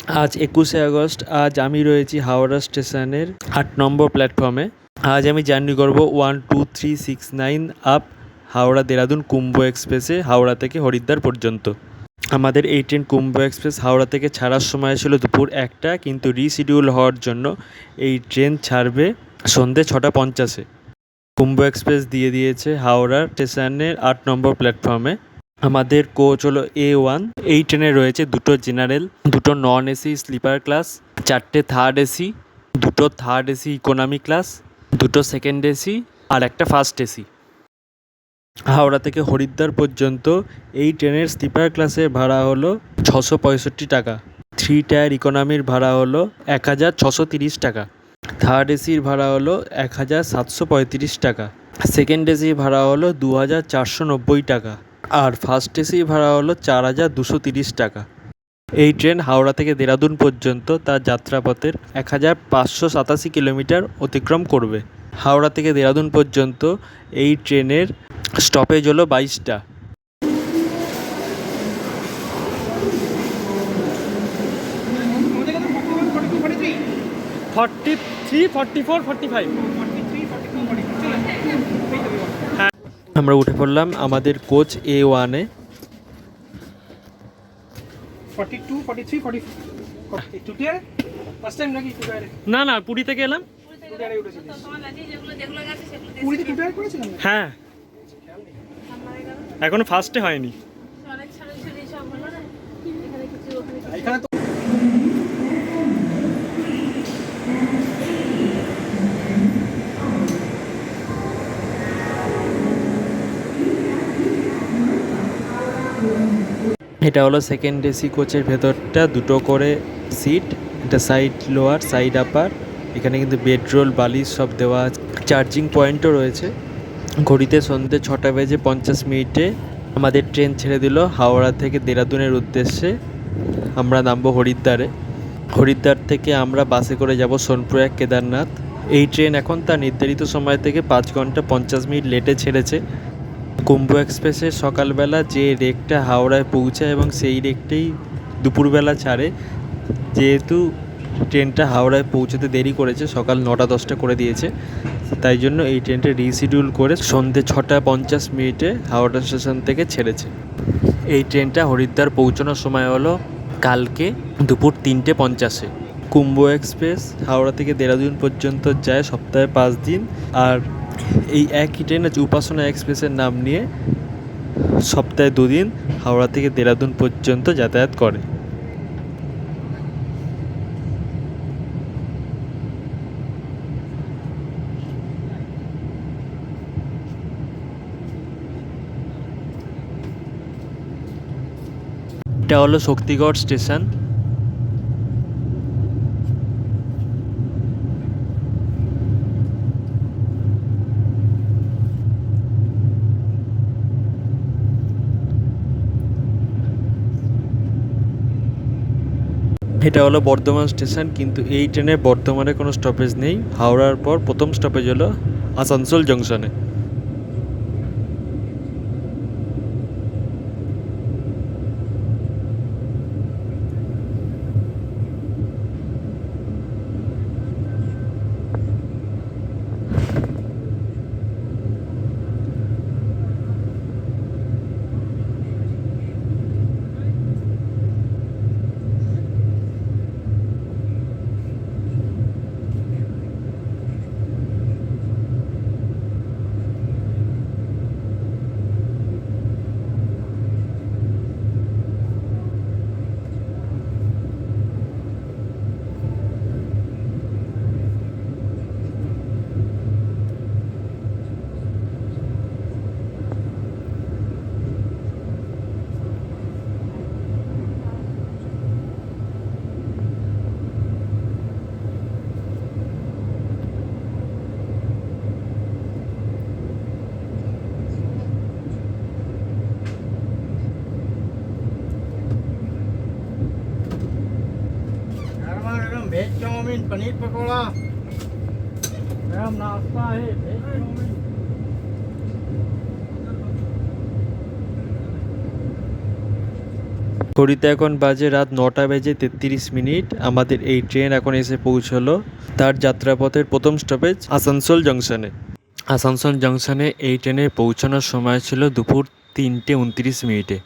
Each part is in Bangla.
আজ 21শে আগস্ট। আজ আমি রয়েছি হাওড়া স্টেশনের 8 নম্বর প্ল্যাটফর্মে। আজ আমি জার্নি করব 12369 আপ হাওড়া দেরাদুন কুম্ভ এক্সপ্রেসে, হাওড়া থেকে হরিদ্বার পর্যন্ত। আমাদের এই ট্রেন কুম্ভ এক্সপ্রেস হাওড়া থেকে ছাড়ার সময় ছিল দুপুর 1টা, কিন্তু রিশিডিউল হওয়ার জন্য এই ট্রেন ছাড়বে সন্ধ্যে 6:50-এ। কুম্ভ এক্সপ্রেস দিয়ে দিয়েছে হাওড়া স্টেশনের 8 নম্বর প্ল্যাটফর্মে। আমাদের কোচ হলো A1। এই ট্রেনে রয়েছে 2টো জেনারেল, 2টো নন এসি স্লিপার ক্লাস, 4টে থার্ড এসি, 2টো থার্ড এসি ইকোনমি ক্লাস, 2টো সেকেন্ড এসি আর একটা ফার্স্ট এসি। হাওড়া থেকে হরিদ্বার পর্যন্ত এই ট্রেনের স্লিপার ক্লাসের ভাড়া হলো 665 টাকা, 3 টায়ার ইকোনমির ভাড়া হলো 1630 টাকা, থার্ড এসির ভাড়া হলো 1735 টাকা, সেকেন্ড এসির ভাড়া হলো 2490 টাকা আর ফার্স্ট এসির ভাড়া হলো 4230 টাকা। এই ট্রেন হাওড়া থেকে দেরাদুন পর্যন্ত তার যাত্রাপথের 1587 কিলোমিটার অতিক্রম করবে। হাওড়া থেকে দেরাদুন পর্যন্ত এই ট্রেনের স্টপেজ হলো 22টা। আমরা উঠে পড়লাম আমাদের কোচ A1-এ। না না, পুরী থেকে এলাম। হ্যাঁ, এখনো ফার্স্টে হয়নি। এটা হলো সেকেন্ড এসি কোচের ভেতরটা, 2টো করে সিট, এটা সাইড লোয়ার সাইড আপার। এখানে কিন্তু বেডরোল বালিশ সব দেওয়া আছে, চার্জিং পয়েন্টও রয়েছে। ঘড়িতে সন্ধ্যে 6:50 আমাদের ট্রেন ছেড়ে দিল হাওড়া থেকে দেরাদুনের উদ্দেশ্যে। আমরা নামবো হরিদ্বারে। হরিদ্বার থেকে আমরা বাসে করে যাব সোনপ্রয়াগ কেদারনাথ। এই ট্রেন এখন তার নির্ধারিত সময় থেকে 5 ঘন্টা 50 মিনিট লেটে ছেড়েছে। কুম্ভ এক্সপ্রেসের সকালবেলা যে রেকটা হাওড়ায় পৌঁছায় এবং সেই রেকটাই দুপুরবেলা ছাড়ে। যেহেতু ট্রেনটা হাওড়ায় পৌঁছতে দেরি করেছে, সকাল 9:10 করে দিয়েছে, তাই জন্য এই ট্রেনটা রিশিডিউল করে সন্ধ্যে 6:50 হাওড়া স্টেশন থেকে ছেড়েছে। এই ট্রেনটা হরিদ্বার পৌঁছানোর সময় হলো কালকে দুপুর 3:50-এ। কুম্ভ এক্সপ্রেস হাওড়া থেকে দেরাদুন পর্যন্ত যায় সপ্তাহে 5 দিন, আর এই একই ট্রেন উপাসনা এক্সপ্রেসের নাম নিয়ে সপ্তাহে 2 দিন হাওড়া থেকে দেরাদুন পর্যন্ত যাতায়াত করে। এটা হলো শক্তিগড় স্টেশন। এটা হলো বর্ধমান স্টেশন, কিন্তু এই ট্রেনে বর্ধমানে কোনো স্টপেজ নেই। হাওড়ার পর প্রথম স্টপেজ হলো আসানসোল জংশনে। वेज चाउमीन पनीर पकौड़ा नाश्ता है वेज चाउमीन। ঘড়িতে এখন বাজে রাত 9:33। আমাদের এই ট্রেন এখন এসে পৌঁছলো তার যাত্রাপথের প্রথম স্টপেজ আসানসোল জংশনে। আসানসোল জংশনে এই ট্রেনে পৌঁছানোর সময় ছিল দুপুর 3:29।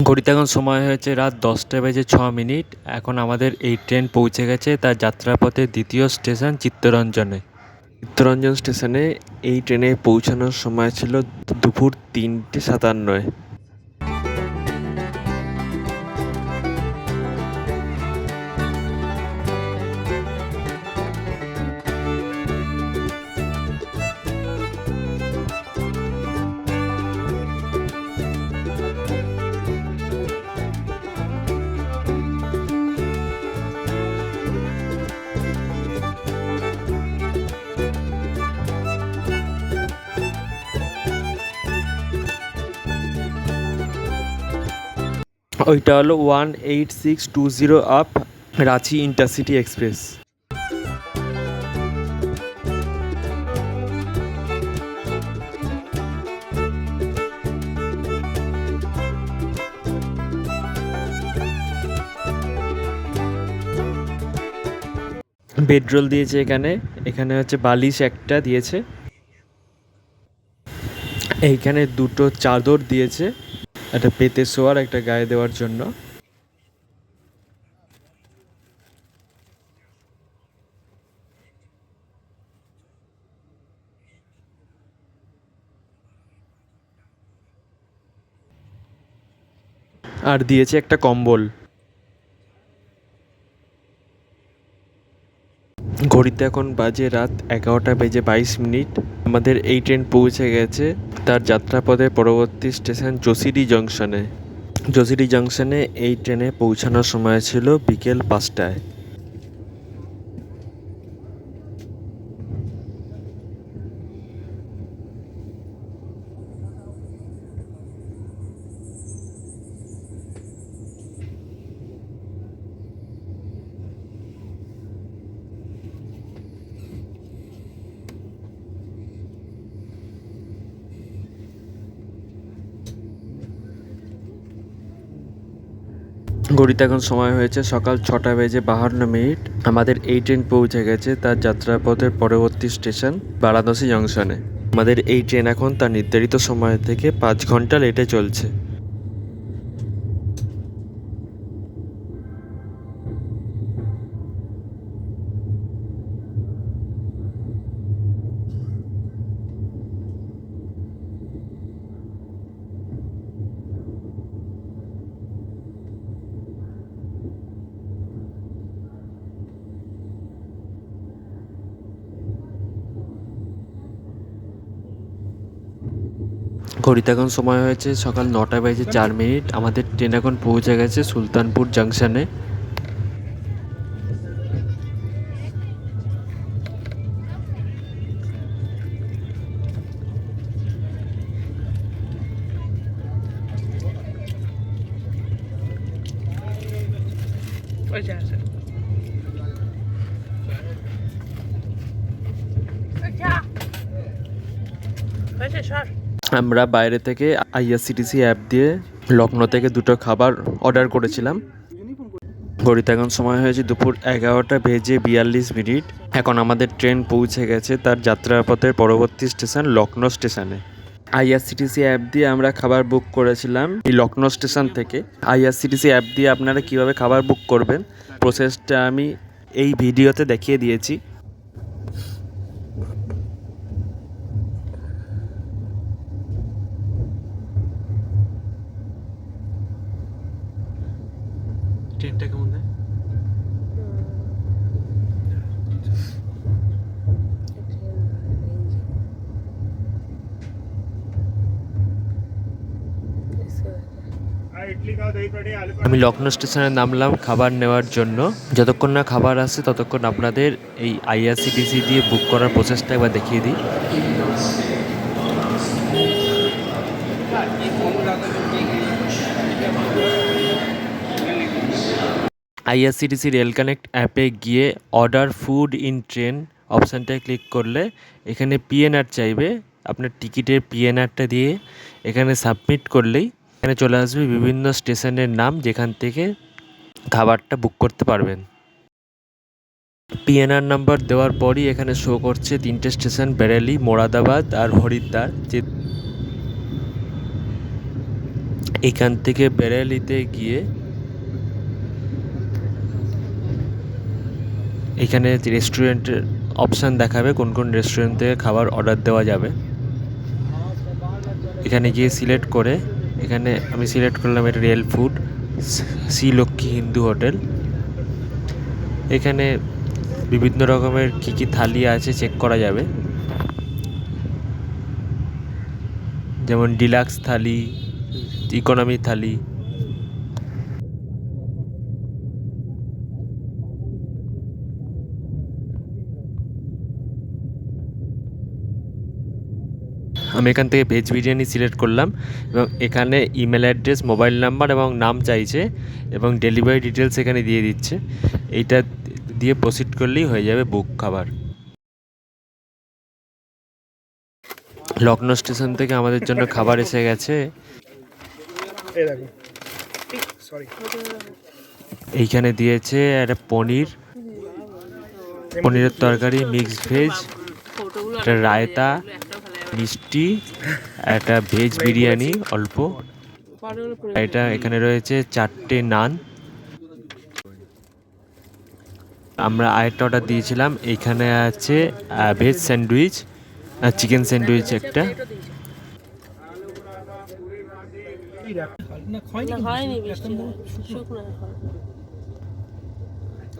ঘড়িতে এখন সময় হয়েছে রাত 10:06। এখন আমাদের এই ট্রেন পৌঁছে গেছে তার যাত্রাপথের দ্বিতীয় স্টেশন চিত্তরঞ্জনে। চিত্তরঞ্জন স্টেশনে এই ট্রেনে পৌঁছানোর সময় ছিল দুপুর 3:57। ওইটা হলো 18620 up Ranchi intercity express. Bedroll দিয়েছে এখানে, এখানে হচ্ছে বালিশ একটা দিয়েছে, এইখানে দুটো চাদর দিয়েছে, একটা পেতে শোয়ার একটা গায়ে দেওয়ার জন্য। আর দিয়েছে একটা কম্বল। ঘড়িতে এখন বাজে রাত 11:22। আমাদের এই ট্রেন পৌঁছে গেছে তার যাত্রাপথের পরবর্তী স্টেশন জসিডি জংশনে। জসিডি জংশনে এই ট্রেনে পৌঁছানোর সময় ছিল বিকেল 5টায়। ঘড়িতে এখন সময় হয়েছে সকাল 6:52। আমাদের এই ট্রেন পৌঁছে গেছে তার যাত্রাপথের পরবর্তী স্টেশন বারাণসী জংশনে। আমাদের এই ট্রেন এখন তার নির্ধারিত সময় থেকে 5 ঘন্টা লেটে চলছে। ঘড়িতে এখন সময় হয়েছে সকাল 9:04। আমাদের ট্রেন এখন পৌঁছে গেছে সুলতানপুর জাংশনে। আমরা বাইরে থেকে আইআরসিটিসি অ্যাপ দিয়ে লখনৌ থেকে দুটো খাবার অর্ডার করেছিলাম। ঘড়িতে এখন সময় হয়েছে দুপুর 11:42। এখন আমাদের ট্রেন পৌঁছে গেছে তার যাত্রাপথের পরবর্তী স্টেশন লখনৌ স্টেশনে। আইআরসিটিসি অ্যাপ দিয়ে আমরা খাবার বুক করেছিলাম এই লখনৌ স্টেশন থেকে। আইআরসিটিসি অ্যাপ দিয়ে আপনারা কিভাবে খাবার বুক করবেন প্রসেসটা আমি এই ভিডিওতে দেখিয়ে দিয়েছি। ট্রেনটা কেমন দেয়? আমি লখনৌ স্টেশনে নামলাম খাবার নেওয়ার জন্য। যতক্ষণ না খাবার আসে ততক্ষণ আপনাদের এই আইআরসিটিসি দিয়ে বুক করার প্রসেসটা একবার দেখিয়ে দিই। আইআরসিটিসি রেল কানেক্ট অ্যাপে গিয়ে অর্ডার ফুড ইন ট্রেন অপশানটায় ক্লিক করলে এখানে পিএনআর চাইবে। আপনার টিকিটের পিএনআরটা দিয়ে এখানে সাবমিট করলেই এখানে চলে আসবে বিভিন্ন স্টেশনের নাম যেখান থেকে খাবারটা বুক করতে পারবেন। পিএনআর নাম্বার দেওয়ার পরই এখানে শো করছে 3টে স্টেশন, বেরেলি, মোরাদাবাদ আর হরিদ্বার। যে এখান থেকে বেরেলিতে গিয়ে এখানে রেস্টুরেন্টের অপশান দেখাবে কোন কোন রেস্টুরেন্ট থেকে খাবার অর্ডার দেওয়া যাবে। এখানে গিয়ে সিলেক্ট করে এখানে আমি সিলেক্ট করলাম এটা real food Shri Lakshmi Hindu hotel. এখানে বিভিন্ন রকমের কী কী থালি আছে চেক করা যাবে, যেমন ডিলাক্স থালি, ইকোনমি থালি। আমি এখান থেকে ভেজ বিরিয়ানি সিলেক্ট করলাম এবং এখানে ইমেল অ্যাড্রেস, মোবাইল নাম্বার এবং নাম চাইছে এবং ডেলিভারি ডিটেলস এখানে দিয়ে দিচ্ছে। এইটা দিয়ে প্রসিড করলেই হয়ে যাবে বুক খাবার। লখনৌ স্টেশন থেকে আমাদের জন্য খাবার এসে গেছে। এইখানে দিয়েছে একটা পনিরের তরকারি, মিক্সড ভেজ, একটা রায়তা, মিষ্টি, একটা ভেজ বিরিয়ানি অল্প, এটা এখানে রয়েছে 4টে নান। আমরা আরেকটা অর্ডার দিয়েছিলাম, এইখানে আছে ভেজ স্যান্ডউইচ আর চিকেন স্যান্ডউইচ একটা।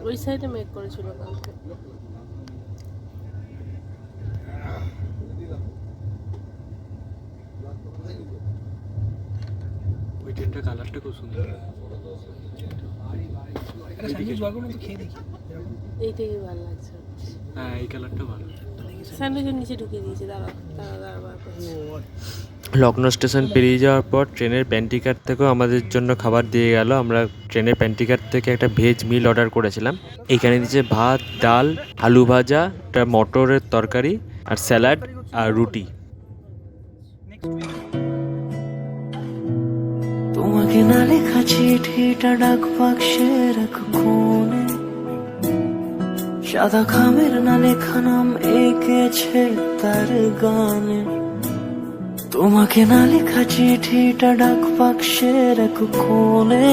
ওই সাইডে মেক করেছিল কালকে। ওই ট্রেনটার কালারটা খুব সুন্দর। এইটাই ভালো লাগছে। হ্যাঁ, এই কালারটা ভালো। স্যান্ডউইচের নিচে ঢুকিয়ে দিয়েছে, দাঁড়া। লখনৌ স্টেশন পেরিয়ে যাওয়ার পর ট্রেনের প্যান্টিকার থেকেও আমাদের জন্য খাবার দিয়ে গেল। আমরা ট্রেনের প্যান্টিকার থেকে একটা ভেজ মিল অর্ডার করেছিলাম। এখানে দিয়েছে ভাত, ডাল, আলু ভাজা, একটা মটরের তরকারি আর স্যালাড আর রুটি। তোমাকে না লেখা চিঠিটা ডাক বাক্সে রাখো কোণে, সাদা খামের না লেখা নাম এঁকেছে তার গানে। তোমাকে না লেখা চিঠিটা ডাক বাক্সে রাখো কোণে,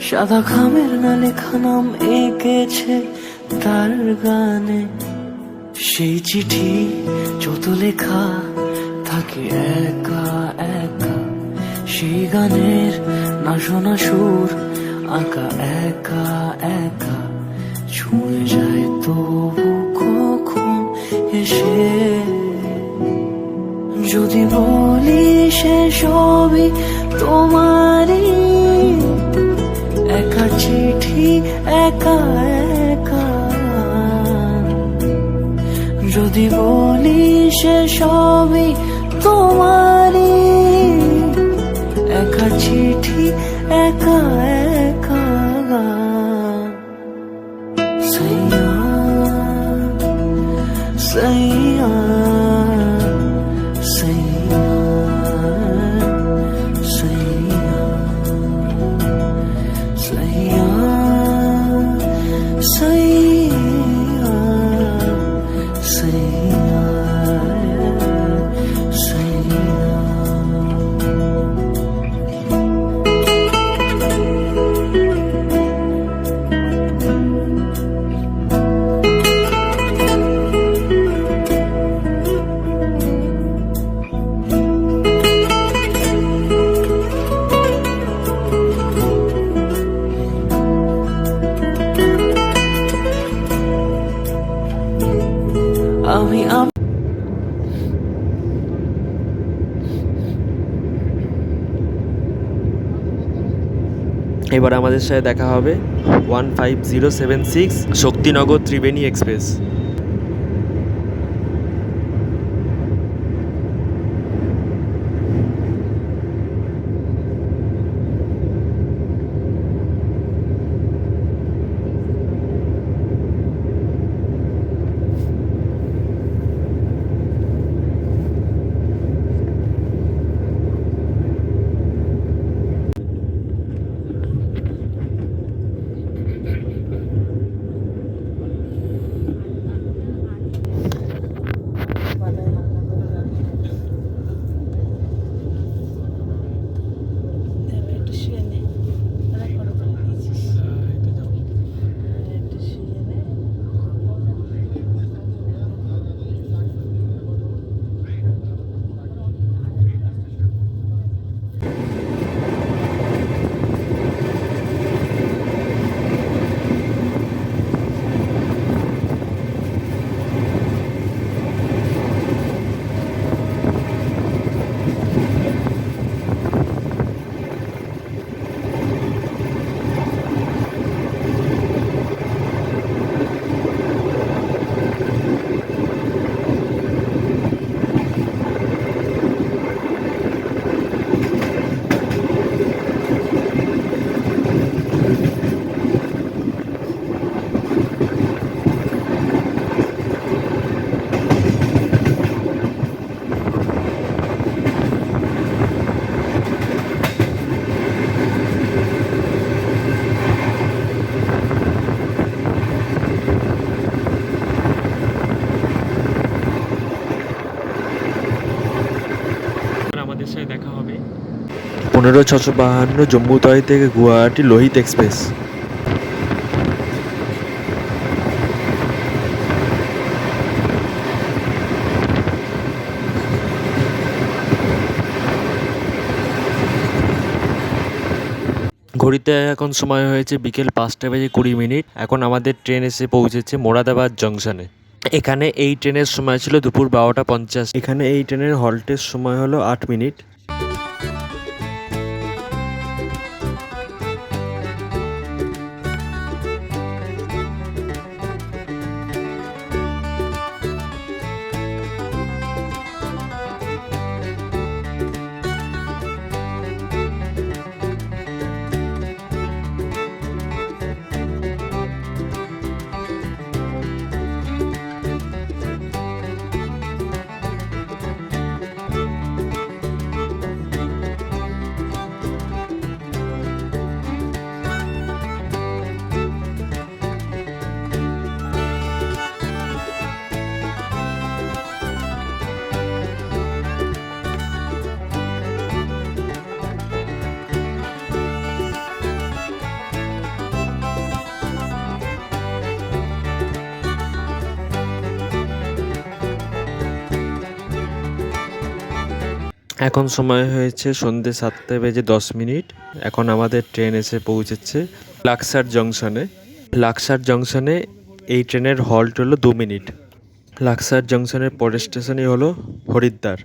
সাদা খামের না লেখা নাম এঁকেছে তার গানে। সেই চিঠি যত লেখা থাকে একা একা, সেই গানের না শোনা সুর আঁকা একা একা, ছুঁয়ে যায় তবু কখন এসে। যদি বলি সে সবই তোমারই, একা চিঠি একা একা। যদি বলি সে সবই তোমারই, একা চিঠি একা একা। সাইয়া সাইয়া সাইয়া সাইয়া সাইয়া সাইয়া। এবার আমাদের সাথে দেখা হবে 15076 শক্তিনগর ত্রিবেণী এক্সপ্রেস। একটু শুয়ে নে, অনেক বড় করে দিয়েছিস। একটু শুয়ে নে। আমাদের সাথে দেখা হবে 15652 জম্মু তাওয়াই থেকে গুয়াহাটি লোহিত এক্সপ্রেস। ঘড়িতে এখন সময় হয়েছে বিকেল 5:20। এখন আমাদের ট্রেন এসে পৌঁছেছে মোরাদাবাদ জংশনে। এখানে এই ট্রেনের সময় ছিল দুপুর 12:50। এখানে এই ট্রেনের হল্টের সময় হলো 8 মিনিট। এখন সময় হয়েছে সন্ধ্যে 7:10। এখন আমাদের ট্রেন এসে পৌঁছেছে লাক্সার জংশনে। লাক্সার জংশনে এই ট্রেনের হল্ট হলো 2 মিনিট। লাক্সার জংশনের পরের স্টেশনই হলো হরিদ্বার।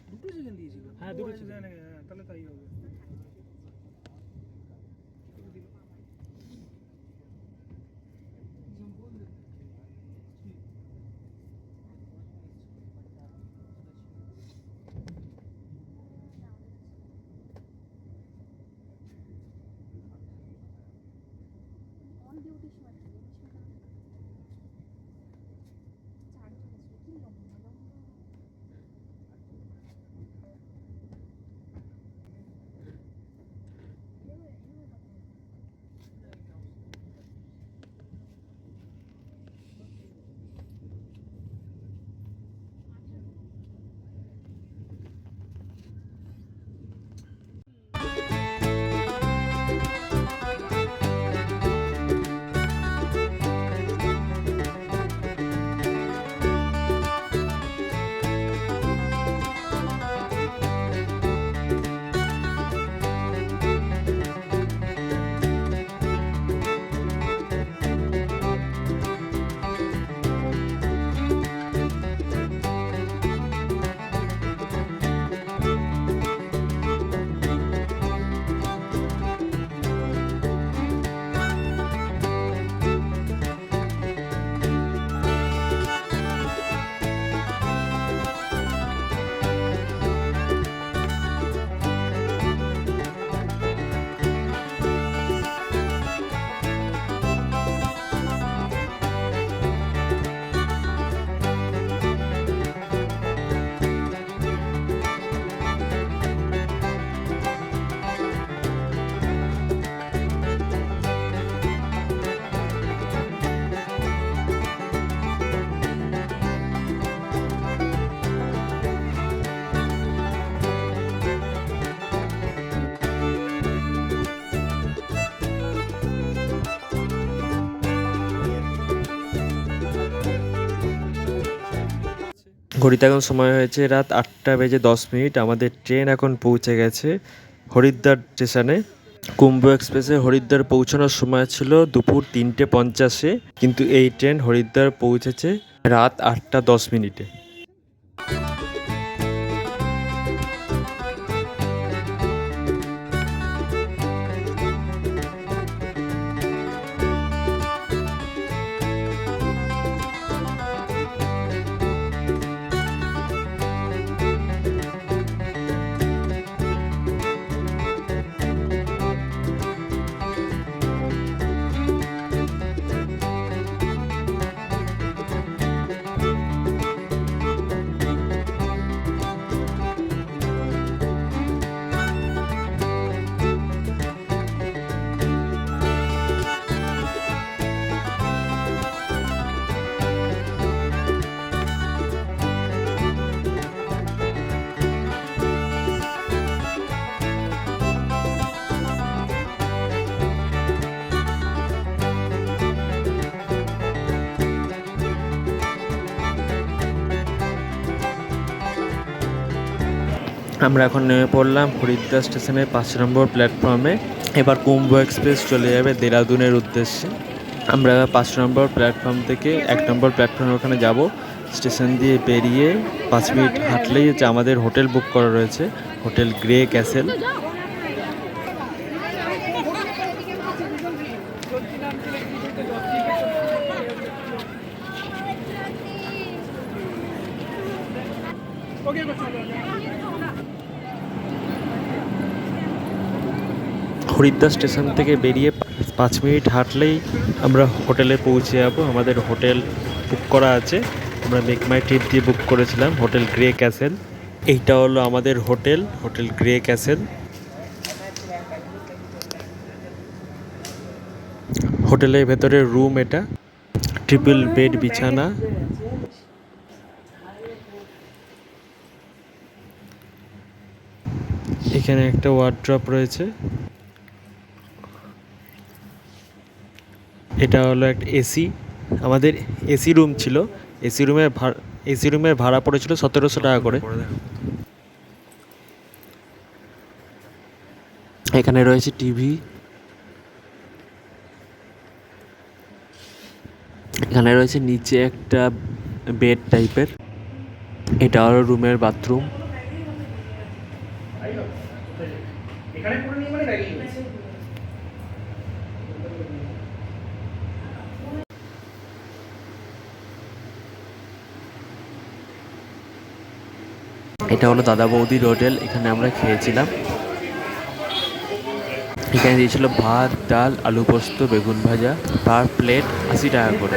ঘড়িতে এখন সময় হয়েছে রাত 8:10। আমাদের ট্রেন এখন পৌঁছে গেছে হরিদ্বার স্টেশনে। কুম্ভ এক্সপ্রেসে হরিদ্বার পৌঁছানোর সময় ছিল দুপুর 3:50, কিন্তু এই ট্রেন হরিদ্বার পৌঁছেছে রাত 8:10। আমরা এখন নেমে পড়লাম হরিদ্বার স্টেশনের 5 নম্বর প্ল্যাটফর্মে। এবার কুম্ভ এক্সপ্রেস চলে যাবে দেরাদুনের উদ্দেশ্যে। আমরা 5 নম্বর প্ল্যাটফর্ম থেকে 1 নম্বর প্ল্যাটফর্মের ওখানে যাব। স্টেশন দিয়ে বেরিয়ে 5 মিনিট হাঁটলেই হচ্ছে আমাদের হোটেল বুক করা রয়েছে, hotel grey castle. Haridwar station থেকে বেরিয়ে 5 মিনিট হাঁটলেই আমরা হোটেলে পৌঁছে যাব। আমাদের হোটেল বুক করা আছে, আমরা মেক মাই ট্রিপ দিয়ে বুক করেছিলাম হোটেল গ্রে ক্যাসেল। এইটা হলো আমাদের হোটেল, হোটেল গ্রে ক্যাসেল। হোটেলের ভেতরে রুম, এটা ট্রিপল বেড বিছানা। এখানে একটা ওয়ার্ড্রপ রয়েছে। এটা হলো একটা এসি, আমাদের এসি রুম ছিল। এসি রুমের ভাড়া পড়েছিল 1700 টাকা করে। এখানে রয়েছে টিভি, এখানে রয়েছে নিচে একটা বেড টাইপের। এটা হলো রুমের বাথরুম। এটা হলো দাদা বৌদির হোটেল, এখানে আমরা খেয়েছিলাম। এখানে দিয়েছিল ভাত, ডাল, আলু পোস্ত, বেগুন ভাজা, পার প্লেট 80 টাকা করে।